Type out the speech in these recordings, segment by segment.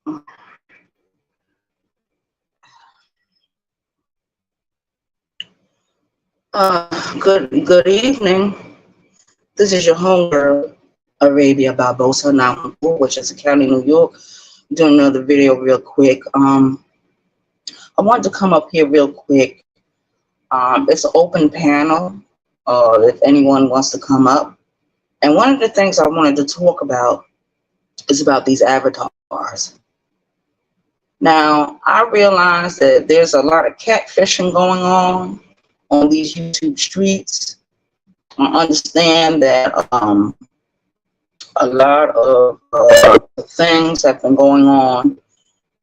Good evening. This is your homegirl, Arabia Barbosa 914, which is a county, New York. Doing another video real quick. I wanted to come up here real quick. It's an open panel. If anyone wants to come up. And one of the things I wanted to talk about is about these avatars. Now, I realize that there's a lot of catfishing going on these YouTube streets. I understand that a lot of things have been going on,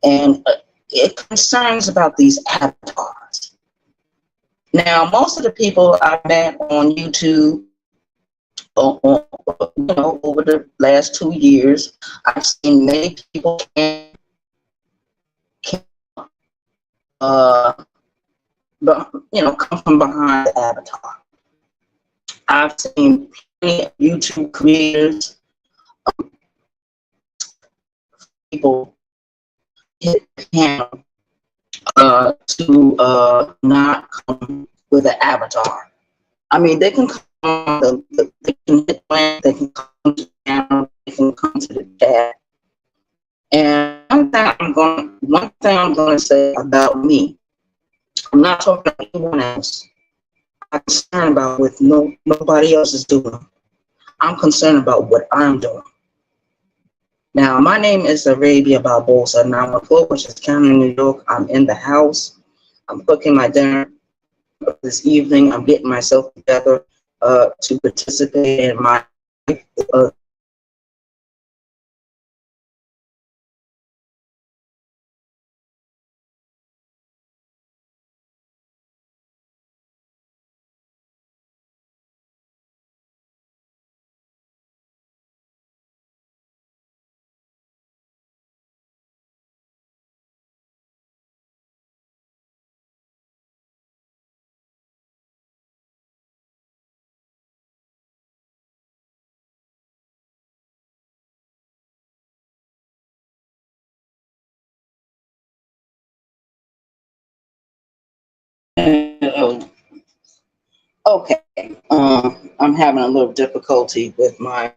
and it concerns about these avatars. Now, most of the people I met on YouTube, over the last 2 years, I've seen many people uh, come from behind the avatar. I've seen plenty of YouTube creators, people hit the camera to not come with an avatar. I mean, they can come, they can hit play, they can come to the camera, they can come to the chat. And one thing I'm gonna say about me, I'm not talking about anyone else. I'm concerned about what nobody else is doing. I'm concerned about what I'm doing. Now, my name is Arabia Barbosa 914, which is County, New York. I'm in the house. I'm cooking my dinner this evening. I'm getting myself together to participate in my okay. I'm having a little difficulty with my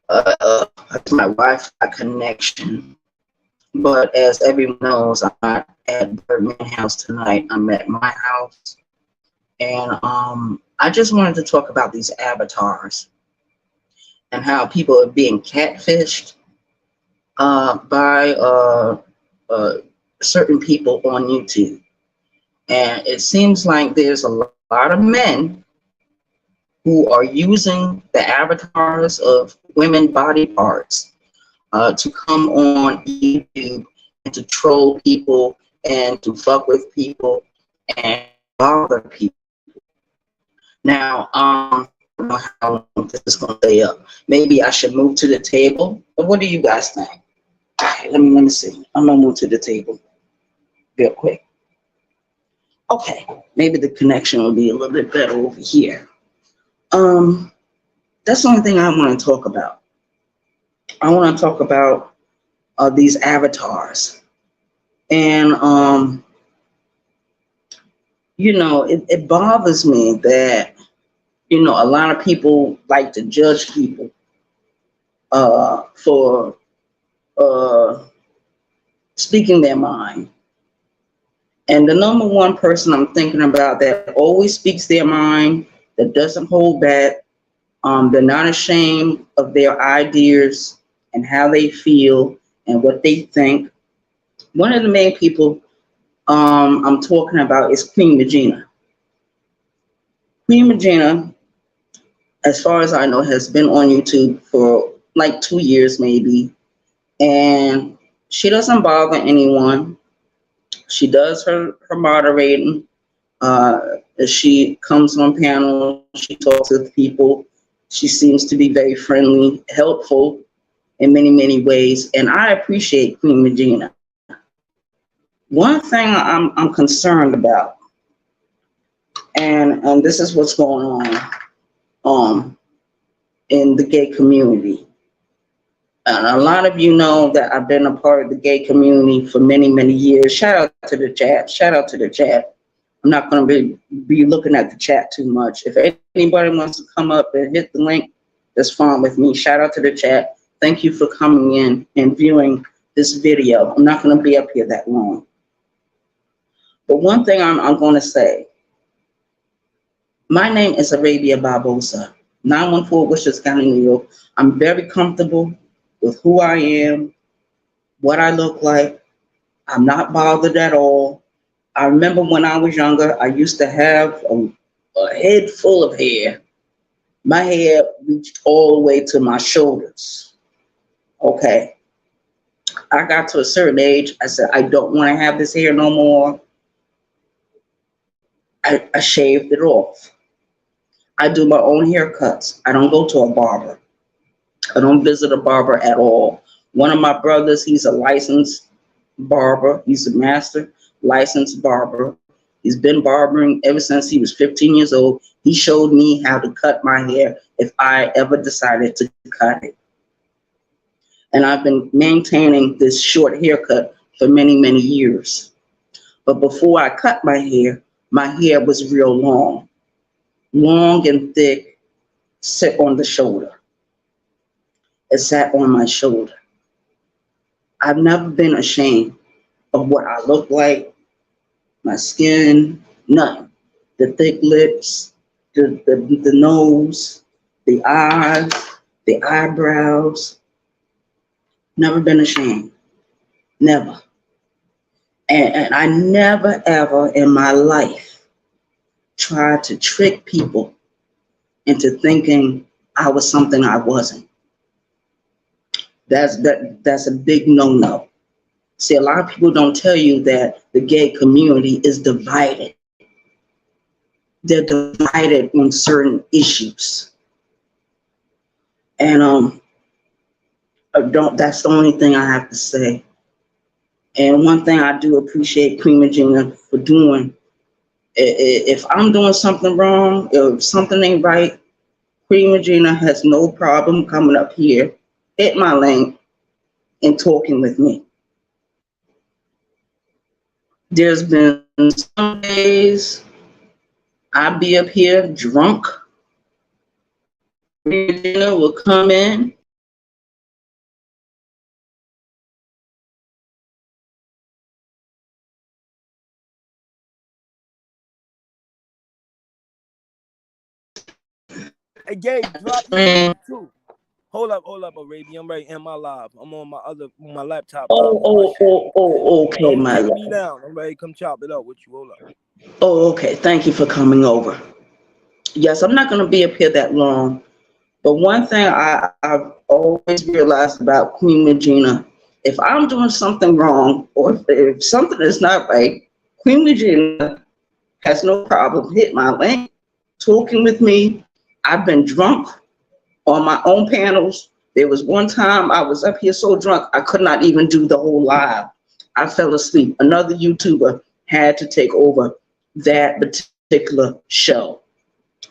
Wi-Fi connection. But as everyone knows, I'm not at Birdman House tonight. I'm at my house, and I just wanted to talk about these avatars and how people are being catfished by certain people on YouTube. And it seems like there's a lot of men who are using the avatars of women body parts to come on YouTube and to troll people and to fuck with people and bother people. Now, I don't know how long this is going to stay up. Maybe I should move to the table. But what do you guys think? All right, let me see. I'm going to move to the table real quick. Okay, maybe the connection will be a little bit better over here. That's the only thing I want to talk about. I want to talk about these avatars. And, it bothers me that, a lot of people like to judge people for speaking their mind. And the number one person I'm thinking about that always speaks their mind, that doesn't hold back, they're not ashamed of their ideas and how they feel and what they think. One of the main people I'm talking about is Queen Regina. Queen Regina, as far as I know, has been on YouTube for like 2 years maybe, and she doesn't bother anyone. She does her moderating. She comes on panels. She talks with people. She seems to be very friendly, helpful in many, many ways. And I appreciate Queen Regina. One thing I'm concerned about, and this is what's going on in the gay community. And a lot of you know that I've been a part of the gay community for many, many years. Shout out to the chat. Shout out to the chat. I'm not going to be looking at the chat too much. If anybody wants to come up and hit the link, that's fine with me. Shout out to the chat. Thank you for coming in and viewing this video. I'm not going to be up here that long. But one thing I'm going to say, my name is Arabia Barbosa, 914 Worcester County, New York. I'm very comfortable with who I am, what I look like. I'm not bothered at all. I remember when I was younger, I used to have a head full of hair. My hair reached all the way to my shoulders. Okay. I got to a certain age. I said, I don't want to have this hair no more. I shaved it off. I do my own haircuts. I don't go to a barber. I don't visit a barber at all. One of my brothers, he's a licensed barber. He's a master licensed barber. He's been barbering ever since he was 15 years old. He showed me how to cut my hair if I ever decided to cut it. And I've been maintaining this short haircut for many, many years. But before I cut my hair was real long and thick, sit on the shoulder. It sat on my shoulder. I've never been ashamed of what I look like, my skin, nothing. The thick lips, the nose, the eyes, the eyebrows. Never been ashamed. Never. And I never, ever in my life tried to trick people into thinking I was something I wasn't. That's a big no-no. See, a lot of people don't tell you that the gay community is divided. They're divided on certain issues. And that's the only thing I have to say. And one thing I do appreciate Queen Regina for doing, if I'm doing something wrong, if something ain't right, Queen Regina has no problem coming up here, hit my link, and talking with me. There's been some days I'll be up here drunk. Queen Regina will come in. Hey, Gabe, drop me too. Hold up, Arabian. I'm right in my live. I'm on my laptop live on my shit. Okay, Don't my take love. me down. I'm ready to come chop it up with you. Hold up. Oh, okay. Thank you for coming over. Yes, I'm not going to be up here that long. But one thing I've always realized about Queen Regina, if I'm doing something wrong or if something is not right, Queen Regina has no problem hitting my link, talking with me. I've been drunk on my own panels. There was one time I was up here so drunk I could not even do the whole live. I fell asleep. Another YouTuber had to take over that particular show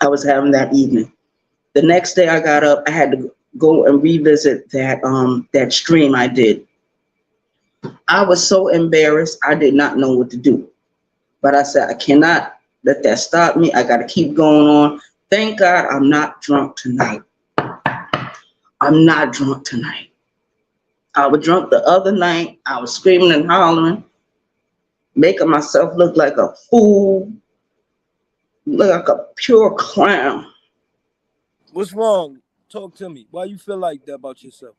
I was having that evening. The next day I got up, I had to go and revisit that stream I did. I was so embarrassed, I did not know what to do. But I said, I cannot let that stop me. I got to keep going on. Thank God I'm not drunk tonight. I'm not drunk tonight. I was drunk the other night. I was screaming and hollering, making myself look like a fool, look like a pure clown. What's wrong? Talk to me. Why you feel like that about yourself?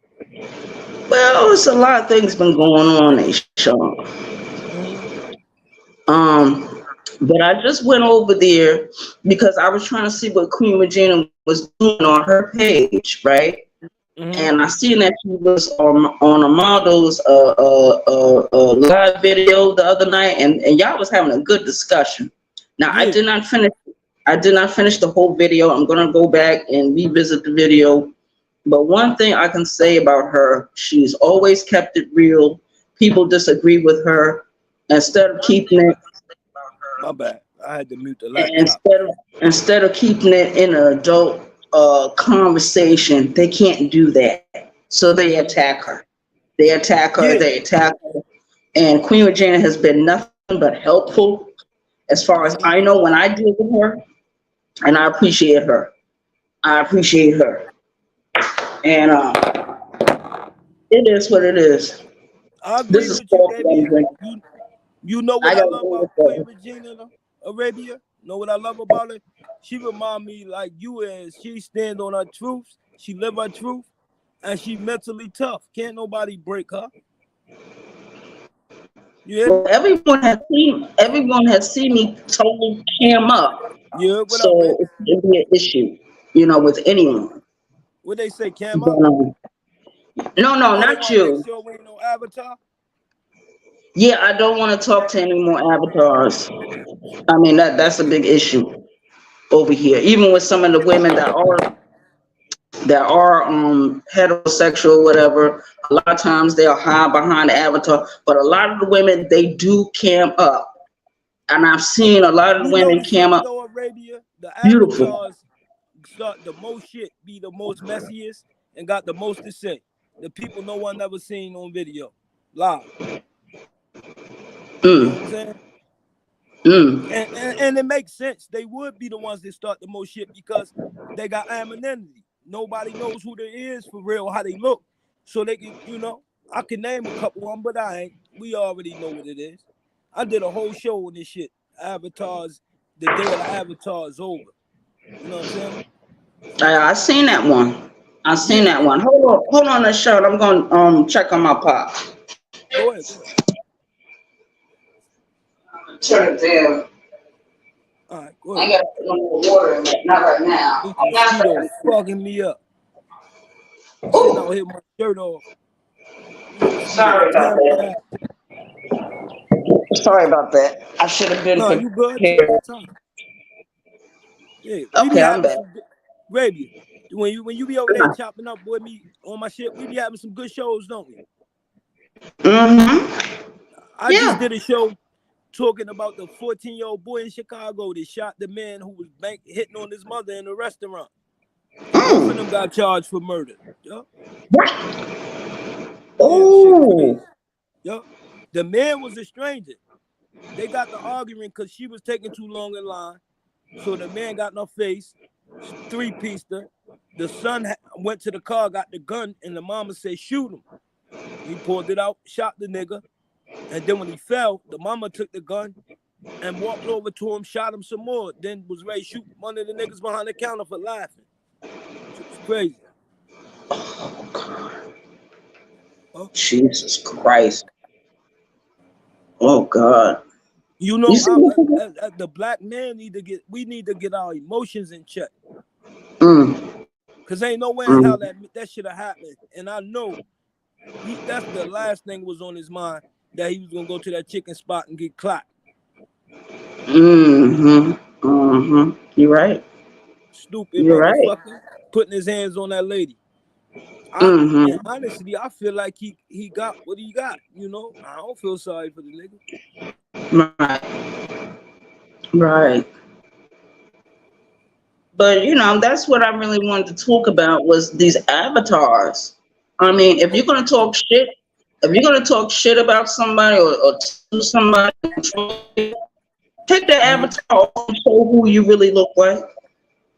Well, it's a lot of things been going on, Sean. But I just went over there because I was trying to see what Queen Regina was doing on her page, right? And I seen that she was on Armando's live video the other night, and y'all was having a good discussion. Now I did not finish the whole video. I'm gonna go back and revisit the video. But one thing I can say about her, she's always kept it real. People disagree with her. Instead of keeping it, my bad, I had to mute the laptop. Instead of keeping it in an adult conversation, they can't do that. So they attack her. They attack her. Yeah. They attack her. And Queen Regina has been nothing but helpful as far as I know when I deal with her. And I appreciate her. I appreciate her. And it is what it is. I This agree is with you, coffee baby. I'm drinking. You know I what I gotta love go about with Queen that. Regina Arabia? Know what I love about her? She remind me like you is. She stand on her truths. She live her truth, and she mentally tough. Can't nobody break her. You hear me? Well, everyone has seen me totally cam up. You heard what up, So baby? it shouldn't be an issue, with anyone. What they say, cam But, up? no, Oh, they not want to make you. sure we ain't no avatar? Yeah, I don't want to talk to any more avatars. I mean that's a big issue over here. Even with some of the women that are heterosexual, whatever. A lot of times they'll hide behind the avatar, but a lot of the women they do cam up, and I've seen a lot of the You women notice cam something up though, Arabia? The beautiful. avatars start the most shit, be the most messiest, and got the most to say. The people no one ever seen on video, live. You know what I'm Mm, saying? mm. And it makes sense. They would be the ones that start the most shit because they got anonymity. Nobody knows who they is for real, how they look. So they can, I can name a couple of them, but I ain't. We already know what it is. I did a whole show on this shit. Avatars, the day of the avatar is over. You know what I'm saying? I seen that one. I seen Yeah. that one. Hold on a shot. I'm gonna check on my pop. Go ahead, go ahead. Turn it down. All right, go I ahead. gotta put a little water in it. Not right now. These mosquitoes fucking me up. Sitting out Oh, here with my shirt off. These mosquitoes sorry about tearing my that. ass. Sorry about that. I should have been No, you good. Take prepared. your time. Yeah, we be Okay, I'm having back. some good Rabia. When you be over there chopping up with me on my shit, we be having some good shows, don't we? Mm-hmm. I just Yeah. did a show talking about the 14-year-old boy in Chicago that shot the man who was hitting on his mother in a restaurant. Both of them Mm. got charged for murder. Yup. What? Yeah, the shit crazy. Oh. Yup. The man was a stranger. They got the argument because she was taking too long in line. So the man got in her face, three-pieced her. The son went to the car, got the gun, and the mama said, shoot him. He pulled it out, shot the nigga. And then when he fell, the mama took the gun and walked over to him, shot him some more. Then was ready to shoot one of the niggas behind the counter for laughing. It was crazy. Oh God. Huh? Jesus Christ. Oh God. You You know, see what? the black man we need to get our emotions in check. Mm. Cause ain't no way in hell Mm. that should have happened. And I know that's the last thing was on his mind, that he was gonna go to that chicken spot and get clapped. Mm-hmm. Mm-hmm. You're right. Stupid You're right. motherfucker, putting his hands on that lady. Mm-hmm. And honestly, I feel like he got what he got. I don't feel sorry for the nigga. Right. Right. But that's what I really wanted to talk about was these avatars. I mean, if you're gonna talk shit, if you're gonna talk shit about somebody or to somebody, take the Mm-hmm. avatar off and show who you really look like.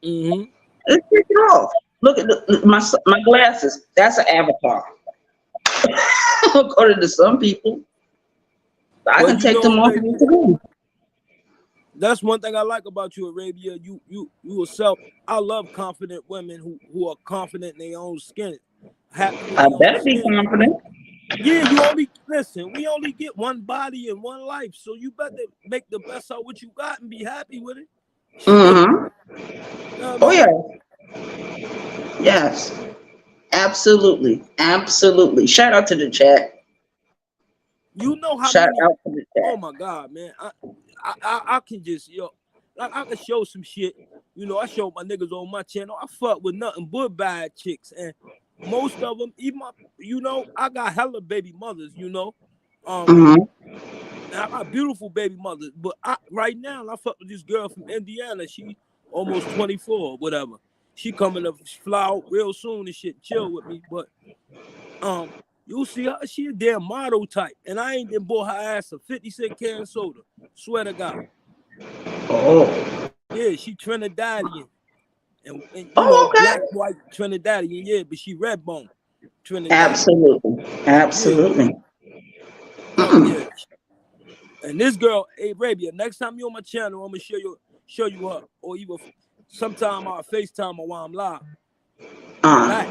Mm-hmm. Let's take it off. Look at my glasses. That's an avatar. According to some people, I Well, can take them off. Arabia, that's one thing I like about you, Arabia. You yourself. I love confident women who are confident in their own skin, happy with I their own better be skin. confident. Yeah, you only listen. We only get one body and one life, so you better make the best out of what you got and be happy with it. Shit, Mm-hmm. you know what I Oh mean? yeah. Yes. Absolutely. Absolutely. Shout out to the chat. You know how Shout many? out to the Oh chat. my God, man! I can just like I can show some shit. I show my niggas on my channel. I fuck with nothing but bad chicks, and most of them, even I got hella baby mothers. Mm-hmm. And I got beautiful baby mothers, but right now I fuck with this girl from Indiana. She almost 24 or whatever. She coming to fly out real soon and shit, chill with me. But you see her, she a damn model type. And I ain't then bought her ass a 50-cent can of soda. Swear to God. Oh. Yeah, she Trinidadian. And you Oh, know, okay. black, white Trinidadian, yeah, but she red bone. Trinidadian. Absolutely. Absolutely. Yeah. Oh, yeah. And this girl, hey, Arabia, next time you on my channel, I'm gonna show you her. Or even sometime I'll FaceTime her while I'm live. Black.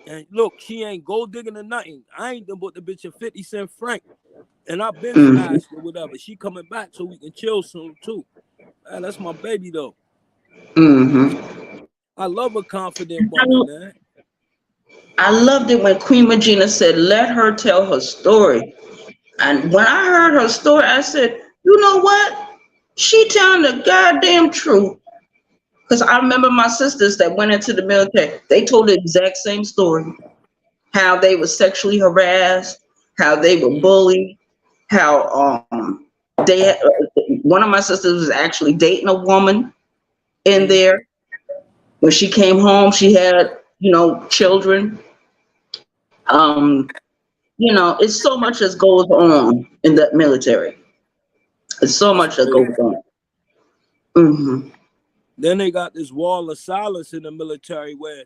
And look, she ain't gold digging or nothing. I ain't done bought the bitch a 50-cent franc. And I've been smashed or whatever. She coming back so we can chill soon too. That's my baby though. I love a confident woman, man. I loved it when Queen Regina said, let her tell her story. And when I heard her story, I said, you know what? She telling the goddamn truth. Because I remember my sisters that went into the military, they told the exact same story. How they were sexually harassed, how they were bullied, how they had, one of my sisters was actually dating a woman in there. When she came home, she had, children. It's so much that goes on in the military. It's so much that goes on. Then they got this wall of silence in the military where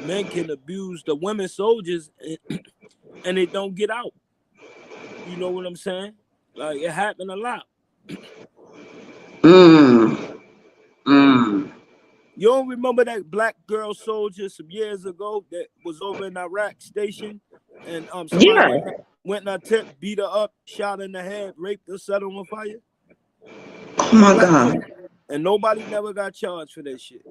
men can abuse the women soldiers and they don't get out. You know what I'm saying? Like, it happened a lot. You don't remember that black girl soldier some years ago that was over in Iraq station and somebody went in her tent, beat her up, shot her in the head, raped her, set her on fire? Oh my God. Girl. And nobody never got charged for that shit.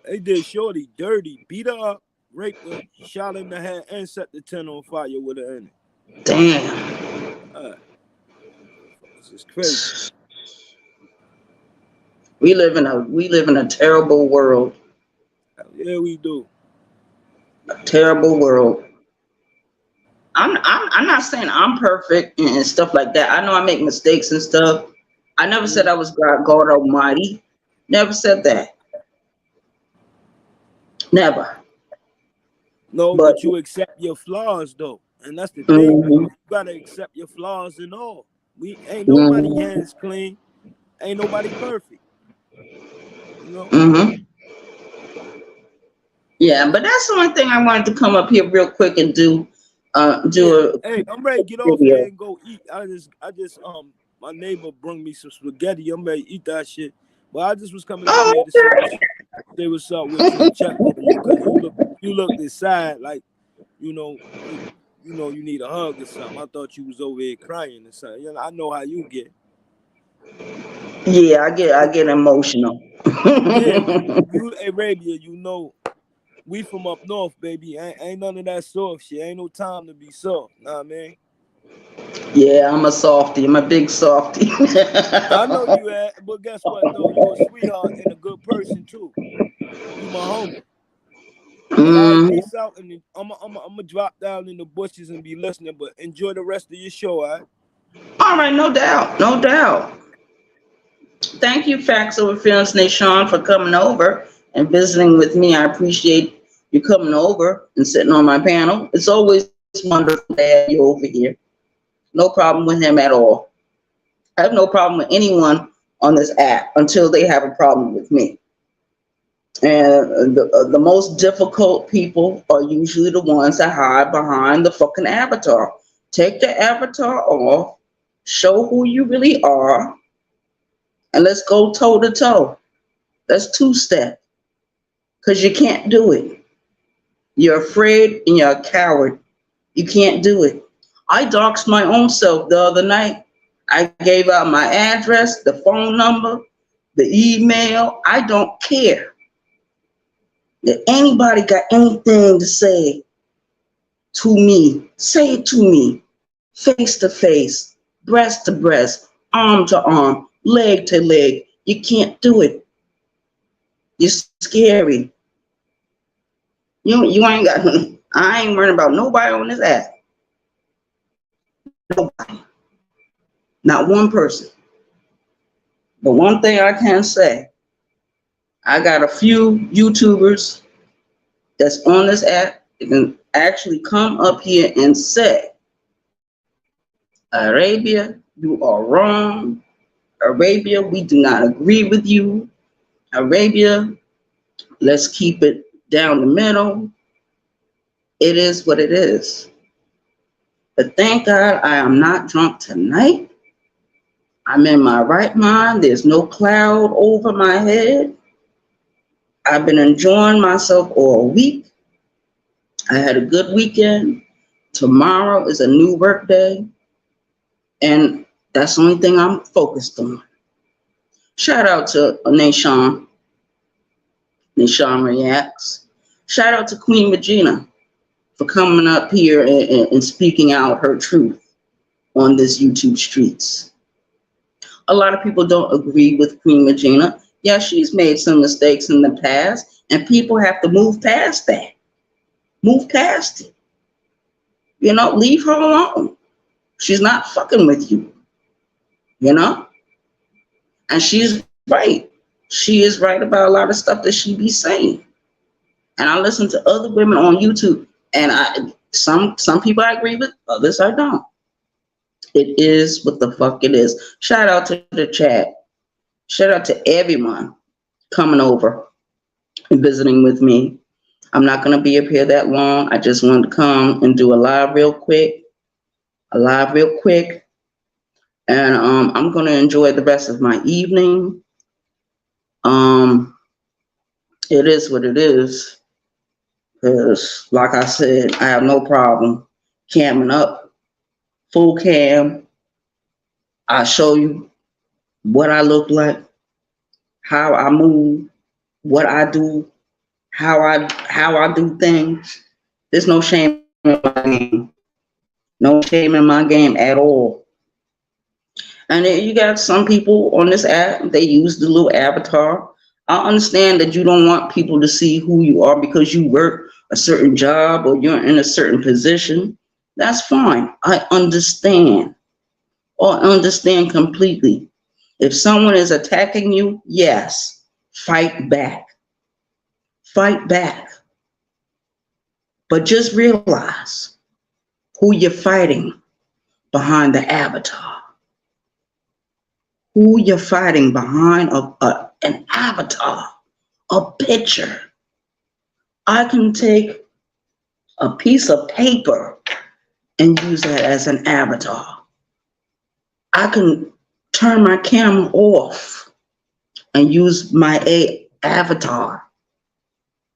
They did Shorty dirty, beat her up, raped her, shot her in the head, and set the tent on fire with her in it. Damn. This is crazy. We live in a terrible world. Yeah, we do. A terrible world. I'm not saying I'm perfect and stuff like that. I know I make mistakes and stuff. I never said I was God Almighty. Never said that. Never. No, but you accept your flaws though, and that's the thing. You gotta accept your flaws and all. We ain't nobody hands clean. Ain't nobody perfect. You know. Yeah, but that's the one thing I wanted to come up here real quick and do. Hey, I'm ready to get off here and go eat. I just my neighbor brought me some spaghetti. I'm ready to eat that shit. But I just was coming up here to say what's up with you, check on you, because you look this sad, like you need a hug or something. I thought you was over here crying or something. You know, I know how you get. Yeah, I get emotional. You Arabia, we from up north, baby. Ain't none of that soft shit. Ain't no time to be soft. Nah, man. Yeah, I'm a softie. I'm a big softie. I know you at, but guess what though? You're a sweetheart and a good person too. You my homie. But all right, peace out, and I'm gonna drop down in the bushes and be listening. But enjoy the rest of your show, all right? All right, no doubt, no doubt. Thank you, Facts Over Feelings Nation, for coming over and visiting with me. I appreciate you coming over and sitting on my panel. It's always wonderful to have you over here. No problem with him at all. I have no problem with anyone on this app until they have a problem with me. And the most difficult people are usually the ones that hide behind the fucking avatar. Take the avatar off, show who you really are, and let's go toe to toe. That's two-step. Because you can't do it. You're afraid and you're a coward. You can't do it. I doxed my own self the other night. I gave out my address, the phone number, the email. I don't care. If anybody got anything to say to me, say it to me. Face to face, breast to breast, arm to arm, leg to leg. You can't do it. You're scary. You ain't got. I ain't worrying about nobody on this app. Nobody. Not one person. But one thing I can say, I got a few YouTubers that's on this app that can actually come up here and say, Arabia, you are wrong. Arabia, we do not agree with you. Arabia, let's keep it down the middle. It is what it is. But thank God I am not drunk tonight. I'm in my right mind. There's no cloud over my head. I've been enjoying myself all week. I had a good weekend. Tomorrow is a new work day. And that's the only thing I'm focused on. Shout out to Nashon Reacts. Shout out to Queen Regina for coming up here and speaking out her truth on this YouTube streets. A lot of people don't agree with Queen Regina. Yeah, she's made some mistakes in the past, and people have to move past that. Move past it. You know, leave her alone. She's not fucking with you. You know? And she's right. She is right about a lot of stuff that she be saying. And I listen to other women on YouTube, and some people I agree with, others I don't. It is what the fuck it is. Shout out to the chat. Shout out to everyone coming over and visiting with me. I'm not going to be up here that long. I just wanted to come and do a live real quick. And I'm going to enjoy the rest of my evening. It is what it is. Because, like I said, I have no problem camming up, full cam. I show you what I look like, how I move, what I do, how I do things. There's no shame in my game. No shame in my game at all. And you got some people on this app, they use the little avatar. I understand that you don't want people to see who you are because you work a certain job or you're in a certain position. That's fine. I understand. Or understand completely. If someone is attacking you, yes, fight back. Fight back. But just realize who you're fighting behind the avatar. Who you're fighting behind an avatar, a picture. I can take a piece of paper and use that as an avatar. I can turn my camera off and use my avatar,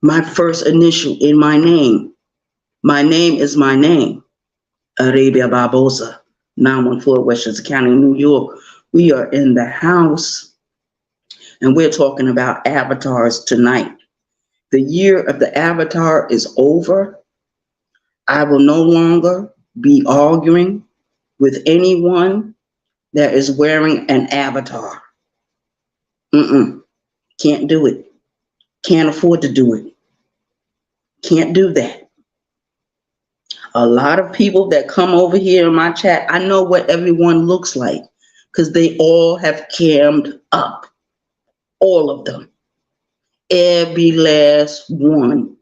my first initial in my name. My name is my name, Arabia Barbosa, 914 Westchester County, New York. We are in the house, and we're talking about avatars tonight. The year of the avatar is over. I will no longer be arguing with anyone that is wearing an avatar. Can't do it. Can't afford to do it. Can't do that. A lot of people that come over here in my chat, I know what everyone looks like because they all have cammed up. All of them. Every last one.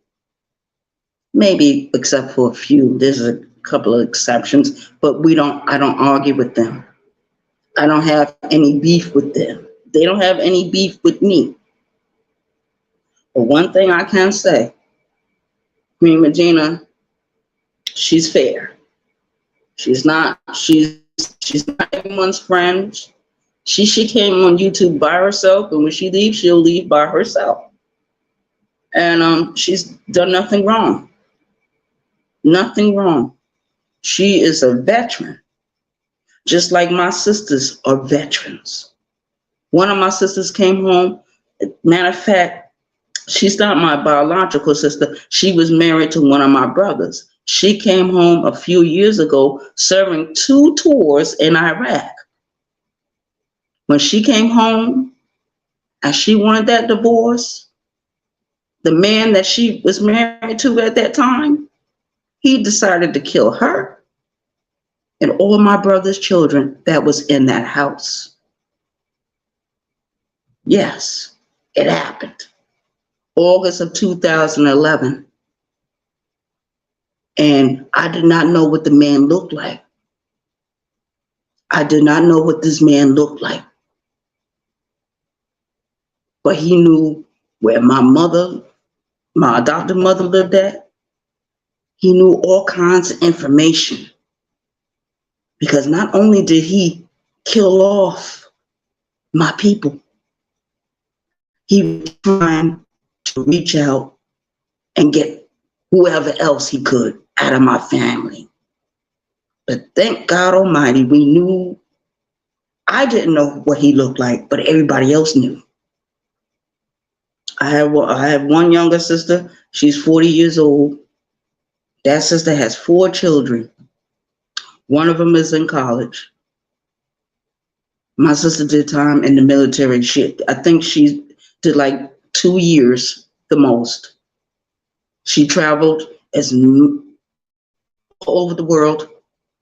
Maybe except for a few. There's a couple of exceptions, but I don't argue with them. I don't have any beef with them. They don't have any beef with me. But one thing I can say, Queen Regina, she's fair. She's not everyone's friend. She came on YouTube by herself, and when she leaves, she'll leave by herself. And she's done nothing wrong. Nothing wrong. She is a veteran, just like my sisters are veterans. One of my sisters came home. Matter of fact, she's not my biological sister. She was married to one of my brothers. She came home a few years ago serving 2 tours in Iraq. When she came home and she wanted that divorce, the man that she was married to at that time, he decided to kill her and all my brother's children that was in that house. Yes, it happened. August of 2011. And I did not know what the man looked like. I did not know what this man looked like. But he knew where my adopted mother lived at. He knew all kinds of information. Because not only did he kill off my people, he was trying to reach out and get whoever else he could out of my family. But thank God Almighty, we knew. I didn't know what he looked like, but everybody else knew. I have one younger sister. She's 40 years old. That sister has 4 children. One of them is in college. My sister did time in the military. I think she did like 2 years the most. She traveled all over the world.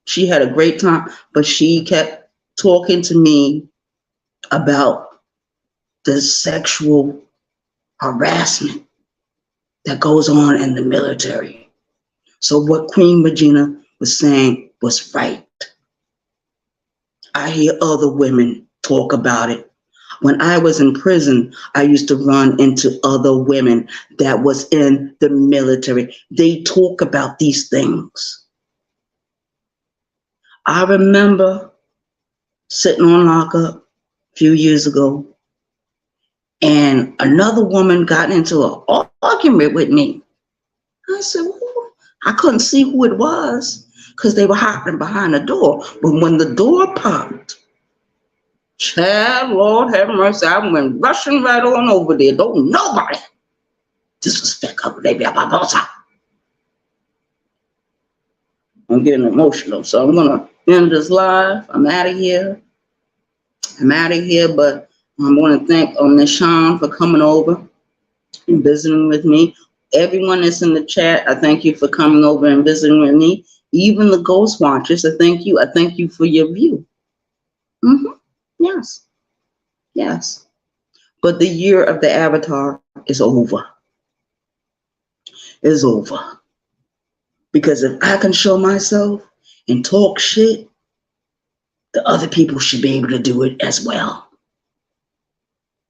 She had a great time, but she kept talking to me about the sexual harassment that goes on in the military. So what Queen Regina was saying was right. I hear other women talk about it. When I was in prison, I used to run into other women that was in the military. They talk about these things. I remember sitting on lockup a few years ago, and another woman got into an argument with me. I said, well, I couldn't see who it was because they were hiding behind the door. But when the door popped, child, Lord have mercy, I went rushing right on over there. Don't nobody disrespect her, baby. I'm getting emotional, so I'm going to end this live. I'm out of here, but I want to thank Miss Sean for coming over and visiting with me. Everyone that's in the chat, I thank you for coming over and visiting with me. Even the ghost watchers, I thank you. I thank you for your view. Yes. Yes. But the year of the Avatar is over. It's over. Because if I can show myself and talk shit, the other people should be able to do it as well.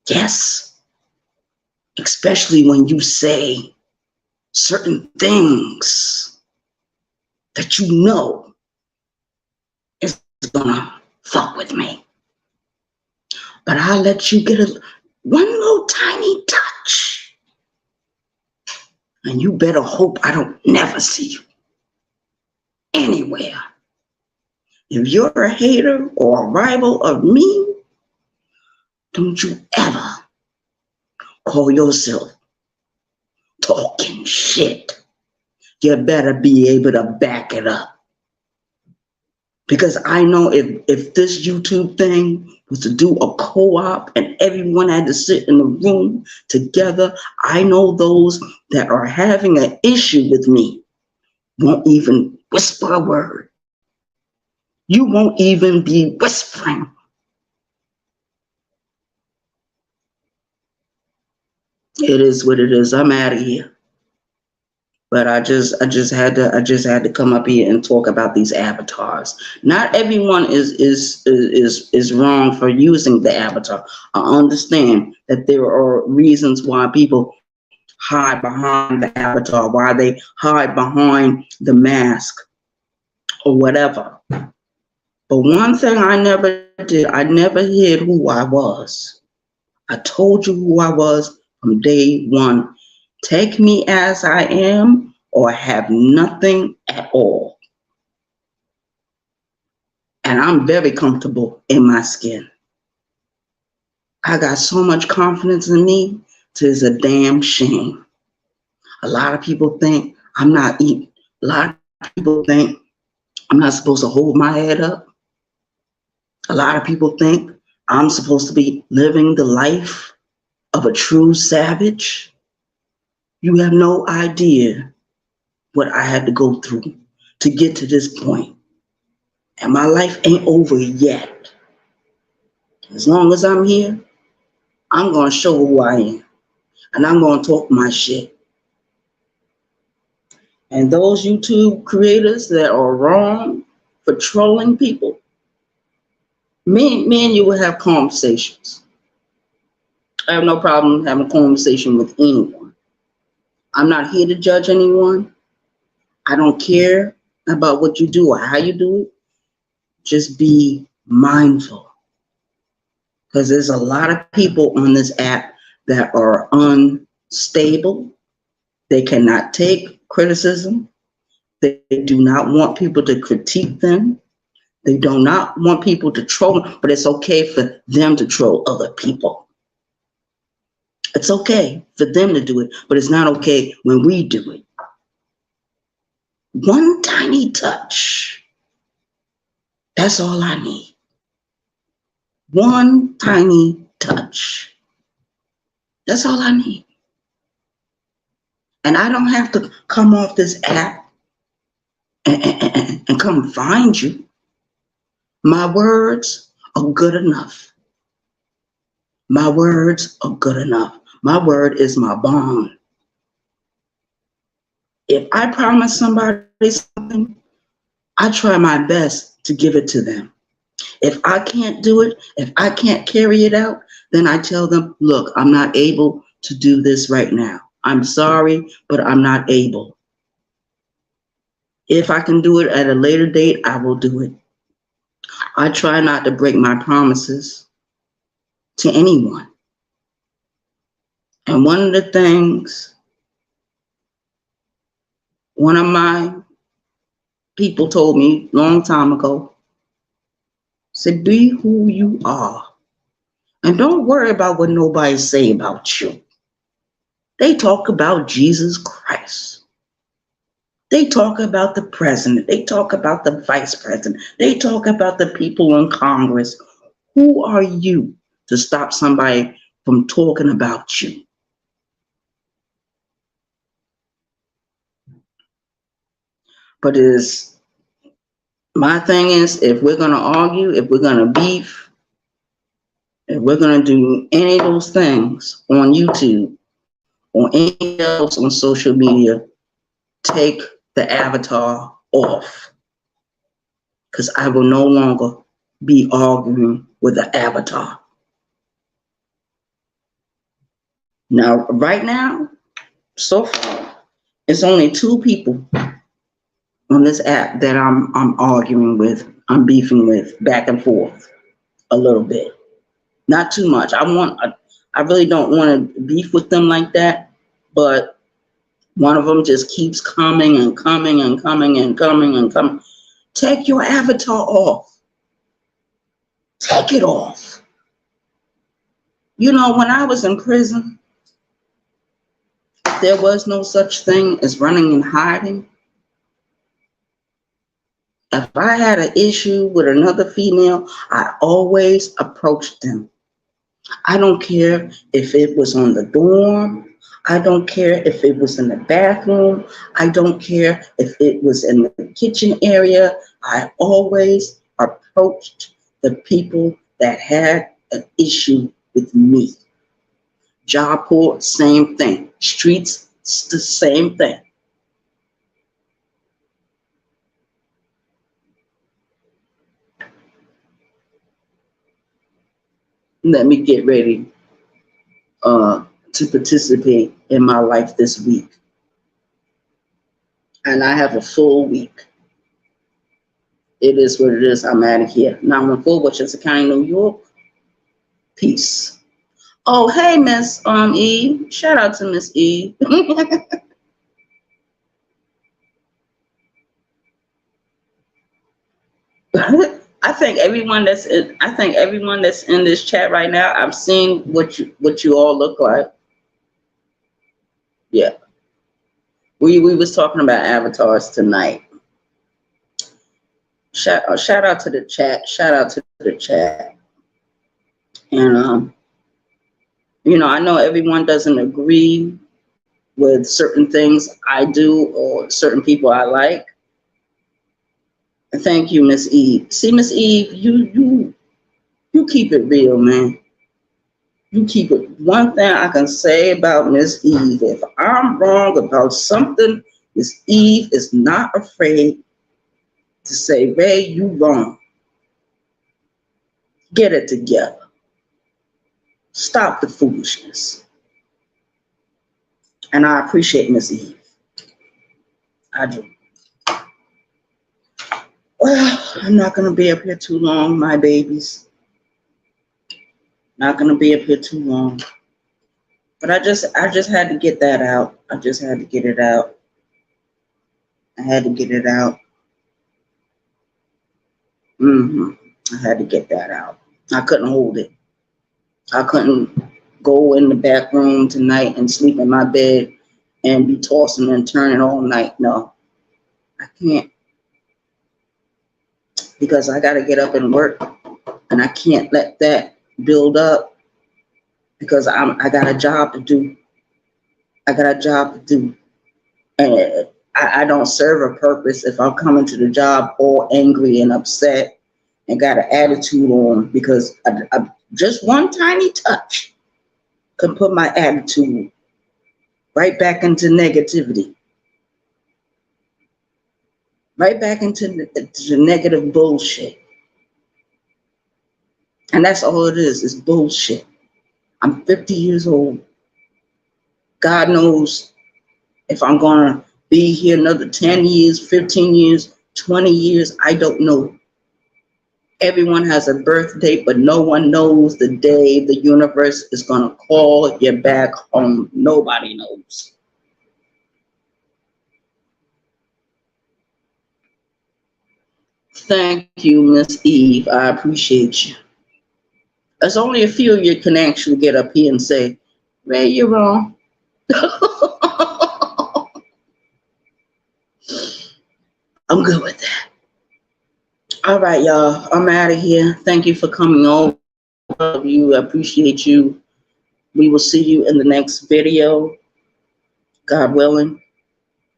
Yes. Especially when you say certain things that you know is gonna fuck with me. But I'll let you get one little tiny touch. And you better hope I don't never see you anywhere. If you're a hater or a rival of me, don't you ever call yourself talking shit. You better be able to back it up. Because I know if this YouTube thing was to do a co-op and everyone had to sit in a room together, I know those that are having an issue with me won't even whisper a word. You won't even be whispering. It is what it is. I'm out of here. But I just had to come up here and talk about these avatars. Not everyone is wrong for using the avatar. I understand that there are reasons why people hide behind the avatar, why they hide behind the mask or whatever. But one thing I never did, I never hid who I was. I told you who I was from day one. Take me as I am or have nothing at all. And I'm very comfortable in my skin. I got so much confidence in me, it's a damn shame. A lot of people think I'm not eating. A lot of people think I'm not supposed to hold my head up. A lot of people think I'm supposed to be living the life of a true savage. You have no idea what I had to go through to get to this point. And my life ain't over yet. As long as I'm here, I'm going to show who I am. And I'm going to talk my shit. And those YouTube creators that are wrong for trolling people, me and you will have conversations. I have no problem having a conversation with anyone. I'm not here to judge anyone. I don't care about what you do or how you do it. Just be mindful. Because there's a lot of people on this app that are unstable. They cannot take criticism. They do not want people to critique them. They do not want people to troll them, but it's okay for them to troll other people. It's okay for them to do it, but it's not okay when we do it. One tiny touch. That's all I need. One tiny touch. That's all I need. And I don't have to come off this app and come find you. My words are good enough. My words are good enough. My word is my bond. If I promise somebody something, I try my best to give it to them. If I can't do it, if I can't carry it out, then I tell them, look, I'm not able to do this right now. I'm sorry, but I'm not able. If I can do it at a later date, I will do it. I try not to break my promises to anyone. And one of the things, one of my people told me a long time ago, said, be who you are. And don't worry about what nobody say about you. They talk about Jesus Christ. They talk about the president. They talk about the vice president. They talk about the people in Congress. Who are you to stop somebody from talking about you? But my thing is, if we're going to argue, if we're going to beef, if we're going to do any of those things on YouTube or anything else on social media, take the avatar off. Because I will no longer be arguing with the avatar. Now, right now, so far, it's only 2 people on this app that I'm arguing with, I'm beefing with, back and forth a little bit. Not too much. I really don't want to beef with them like that, but one of them just keeps coming and coming and coming and coming and coming. Take your avatar off. Take it off. You know, when I was in prison, there was no such thing as running and hiding. If I had an issue with another female, I always approached them. I don't care if it was on the dorm. I don't care if it was in the bathroom. I don't care if it was in the kitchen area. I always approached the people that had an issue with me. Job board, same thing. Streets, it's the same thing. Let me get ready to participate in my life this week. And I have a full week. It is what it is. I'm out of here. 914 Westchester County, New York. Peace. Oh, hey, Miss E. Shout out to Miss E. I think everyone that's in this chat right now, I'm seeing what you all look like. Yeah. We was talking about avatars tonight. Shout out to the chat. Shout out to the chat. And you know, I know everyone doesn't agree with certain things I do or certain people I like. And thank you, Miss Eve. See, Miss Eve, you keep it real, man. You keep it. One thing I can say about Miss Eve, if I'm wrong about something, Miss Eve is not afraid to say, Ray, you wrong. Get it together. Stop the foolishness. And I appreciate Miss Eve. I do. Well, I'm not going to be up here too long, my babies. Not going to be up here too long. But I just had to get that out. I just had to get it out. I had to get it out. I had to get that out. I couldn't hold it. I couldn't go in the back room tonight and sleep in my bed and be tossing and turning all night. No, I can't. Because I got to get up and work. And I can't let that build up because I got a job to do. I got a job to do. And I don't serve a purpose if I'm coming to the job all angry and upset and got an attitude on, because I just one tiny touch can put my attitude right back into negativity. Right back into the negative bullshit. And that's all it is. It's bullshit. I'm 50 years old. God knows if I'm going to be here another 10 years, 15 years, 20 years. I don't know. Everyone has a birth date, but no one knows the day the universe is going to call you back home. Nobody knows. Thank you, Miss Eve. I appreciate you. There's only a few of you can actually get up here and say, Ray, you're wrong. I'm good with that. All right, y'all. I'm out of here. Thank you for coming over. I appreciate you. We will see you in the next video. God willing.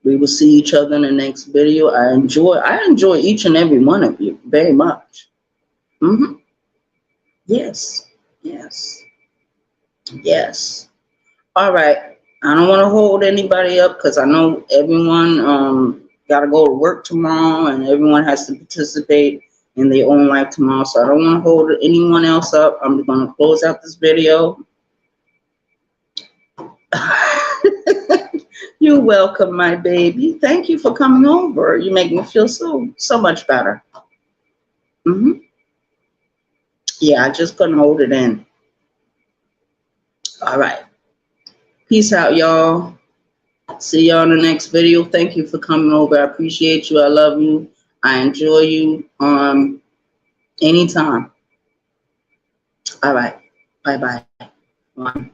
We will see each other in the next video. I enjoy each and every one of you very much. Yes. All right. I don't want to hold anybody up because I know everyone got to go to work tomorrow and everyone has to participate in their own life tomorrow. So I don't want to hold anyone else up. I'm going to close out this video. You're welcome, my baby. Thank you for coming over. You make me feel so much better. Yeah, I just couldn't hold it in. All right. Peace out, y'all. See y'all in the next video. Thank you for coming over. I appreciate you. I love you. I enjoy you. Anytime. All right. Bye-bye.